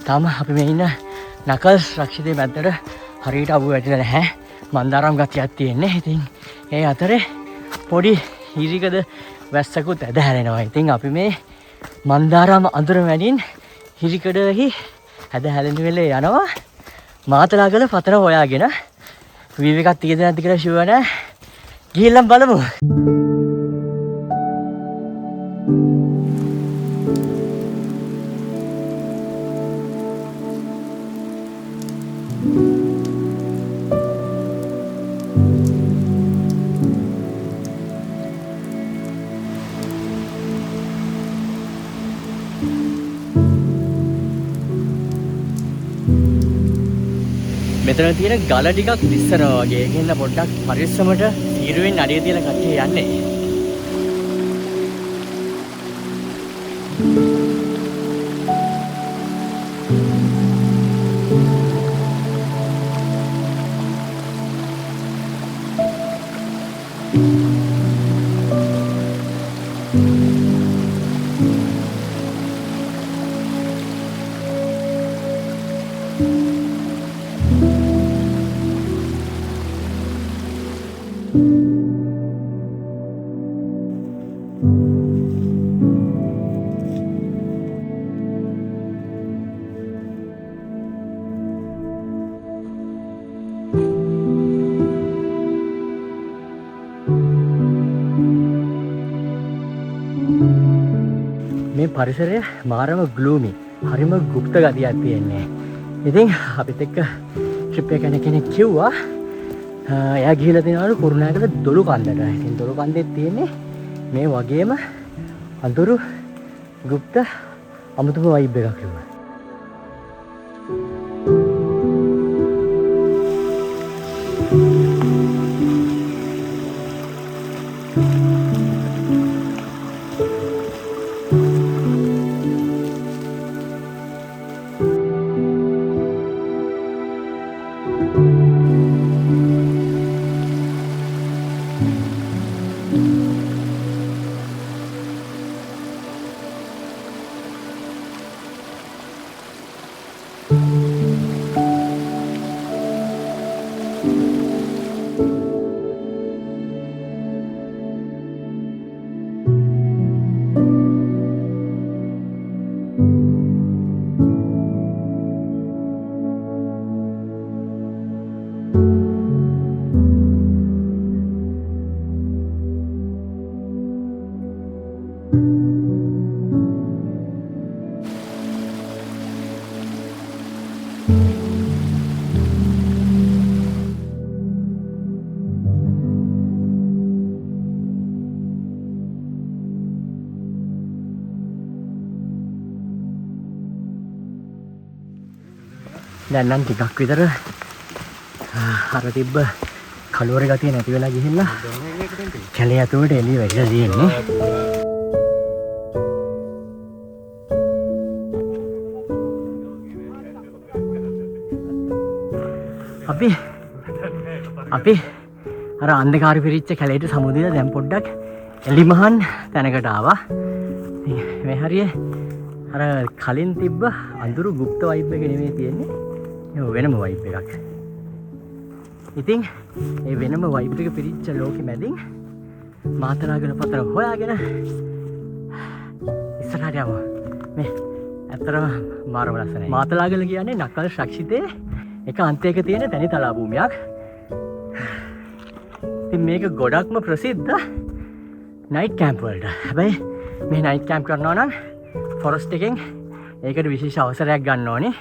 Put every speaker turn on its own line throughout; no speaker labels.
තාම අපි මේ ඉන්න නකල්ස් රක්ෂිතේ මැද්දට හරියට අබු වැටිලා නැහැ. මන්දාරම් ගතියක් තියෙන්නේ. ඉතින් ඒ අතරේ පොඩි හිරිකද වැස්සකුත් ඇද හැලෙනවා. ඉතින් අපි මේ මන්දාරම් අඳුර මැදින් හිරිකඩෙහි ඇද හැලෙන වෙලේ යනවා. මාතලාගල පතර හොයාගෙන වීව් එකක් තියෙද නැද්ද කියලා ෂුවර් නැහැ. ගිහිල්ලා බලමු. මෙතන තියෙන ගල ටිකක් දිස්සනවා වගේ. ඒකෙන්ද පොඩ්ඩක් පරිස්සමට සීරුවෙන් අඩිය තියලා කට්ටිය යන්නේ. මේ පරිසරය මාරම ග්ලූමි. හරිම ගුප්ත ගතියක් තියෙන්නේ. ඉතින් අපිත් එක්ක ට්‍රිප් එක යන කෙනෙක් කිව්වා එයා ගිහිල්ලා තිනවලු කුරුණෑගල දොළු කන්දට. ඉතින් දොළු කන්දේ තියෙන්නේ මේ වගේම අඳුරු ගුප්ත අමුතුම වයිබ් එකක් කිව්වා. දැන් නම් ටිකක් විතර අර තිබ්බ කලවර ගතිය නැති වෙලා ගිහිල්ලා කැලේ ඇතුළට එළිය වැටිලා තියෙන්නේ. අපි අර අන්ධකාරය පිරිච්ච කැලේට සමුදිලා දැන් පොඩ්ඩක් එලිමහන් තැනකට ආවා. මේ හරිය අර කලින් තිබ්බ අඳුරු ගුප්ත වයිබ් එක නෙමෙයි තියෙන්නේ. ඒ වෙනම වයිබ් එකක්. ඉතින් ඒ වෙනම වයිබ් එක පිරිච්ච ලෝකෙ මැදින් මාතලාගල පතර හොයාගෙන ඉස්සරහට යමු. මේ ඇත්තටම මාරම ලස්සනයි. මාතලාගල කියන්නේ නකල් ශක්ෂිතේ එක අන්තයක තියෙන තනි තලා භූමියක්. ඉතින් මේක ගොඩක්ම ප්‍රසිද්ධ නයිට් කැම්ප් වලට. හැබැයි මේ නයිට් කැම්ප් කරනවා නම් ෆොරස්ට් එකෙන් ඒකට විශේෂ අවසරයක් ගන්න ඕනේ.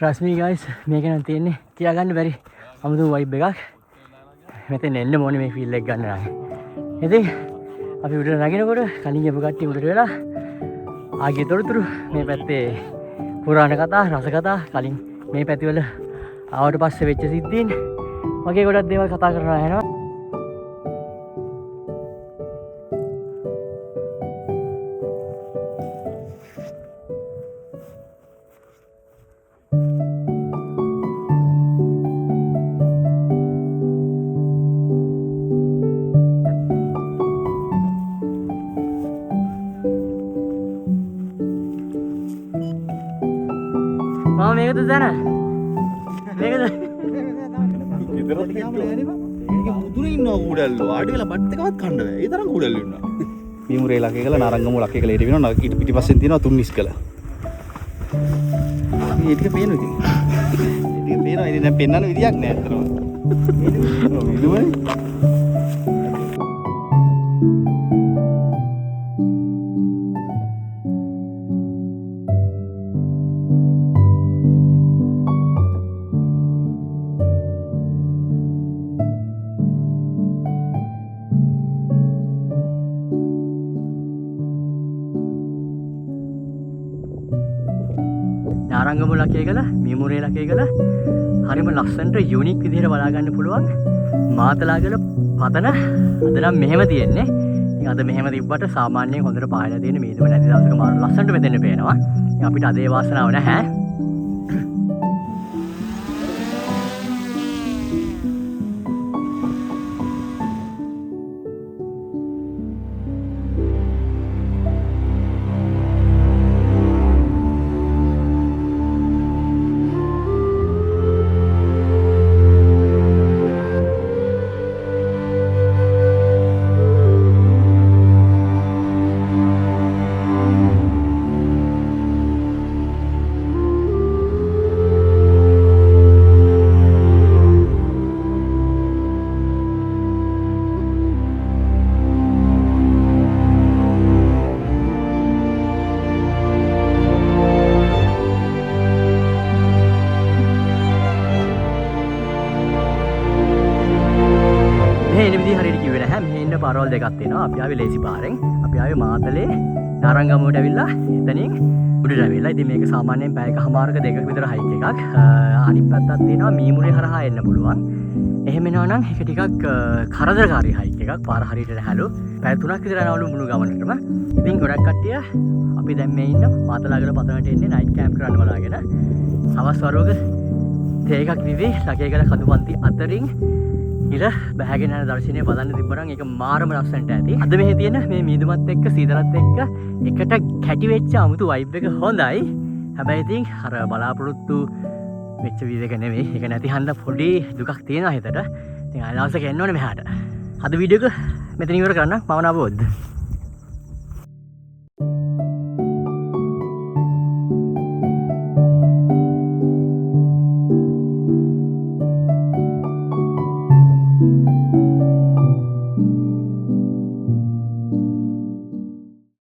Trust me guys, මේක නම් තියෙන්නේ කියා ගන්න බැරි අමුතු වයිබ් එකක්. මෙතෙන් එන්න ඕනේ මේ ෆීල් එක ගන්න නම්. ඉතින් අපි උඩට නගිනකොට කලින් යපු කට්ටිය උඩට වෙලා ආගේ තොරතුරු මේ පැත්තේ පුරාණ කතා, රස කතා, කලින් මේ පැතිවල ආවට පස්සේ වෙච්ච සිද්ධීන් වගේ ගොඩක් දේවල් කතා කරනවා ඇහෙනවා. මම මේකද දන මේකද
ඉදරට ඒක මුදුනේ ඉන්නවා කුඩල්ලෝ ආඩි වෙලා බත් එකවත් කන්න බෑ ඒ තරම් කුඩල්ලෝ ඉන්නවා මීමුරේ ලකේ කළා නාරංගමු ලකේ කළා ඊට වෙනවා ඊට පිටිපස්සෙන් තියෙනවා තුන්නිස් කළා මේ ටික පේනවා ඉතින් ටික පේනවා ඉතින් දැන් පෙන්වන්න විදියක් නෑ අතරම විදුවනේ
නාරංගමු ලකේ කළා මීමුරේ ලකේ කළා හරිම ලස්සනට යුනික් විදිහට බලා ගන්න පුළුවන් මාතලාගල පතන අද නම් මෙහෙම තියෙන්නේ. ඉතින් අද මෙහෙම තිබ්බට සාමාන්‍යයෙන් හොඳට පායලා තියෙන මීදුම නැති දවසක මාරු ලස්සනට මෙතෙන්න පේනවා. ඉතින් අපිට අද ඒ වාසනාව නැහැ. හරියට කිව්වේ නැහැ. මෙහි ඉන්න පාරවල් දෙකක් තියෙනවා. අපි ආවේ ලේසි පාරෙන්. අපි ආවේ මාතලේ නාරංගමුවට ඇවිල්ලා එතනින් උඩට ඇවිල්ලා. ඉතින් මේක සාමාන්‍යයෙන් පැයකමාරක දෙකක විතර හයික් එකක්. අනිත් පැත්තක් තියෙනවා මීමුරේ හරහා එන්න පුළුවන්. එහෙම එනවා නම් ඒක ටිකක් කරදරකාරී හයික් එකක්. පාර හරියට නැහැලු. පැය 3ක් විතර යනවලු මුළු ගමනටම. ඉතින් ගොඩක් කට්ටිය අපි දැන් මේ ඉන්න මාතලාගල පතනට එන්නේ නයිට් කැම්ප් කරන්න බලාගෙන. සවස් වරුවක තේ එකක් දිවි ලකේගල කඳුපන්ති අතරින් ඉර බෑගෙන යන දර්ශනය බලන්න තිබ්බනම් ඒක මාරම ලස්සනට ඇති. අද මෙහි තියෙන මේ මීදුමත් එක්ක සීතලත් එක්ක එකට කැටි වෙච්ච අමුතු වයිබ් එක හොඳයි. හැබැයි ඉතින් අර බලාපොරොත්තු වෙච්ච වීඩියෝ එක නෙමෙයි. ඒක නැති හන්ද පොඩි දුකක් තියෙනවා හිතට. ඉතින් ආයෙ දවසක එන්න ඕනේ මෙහාට. අද වීඩියෝ එක මෙතන ඉවර කරන්න. මම නබෝද්.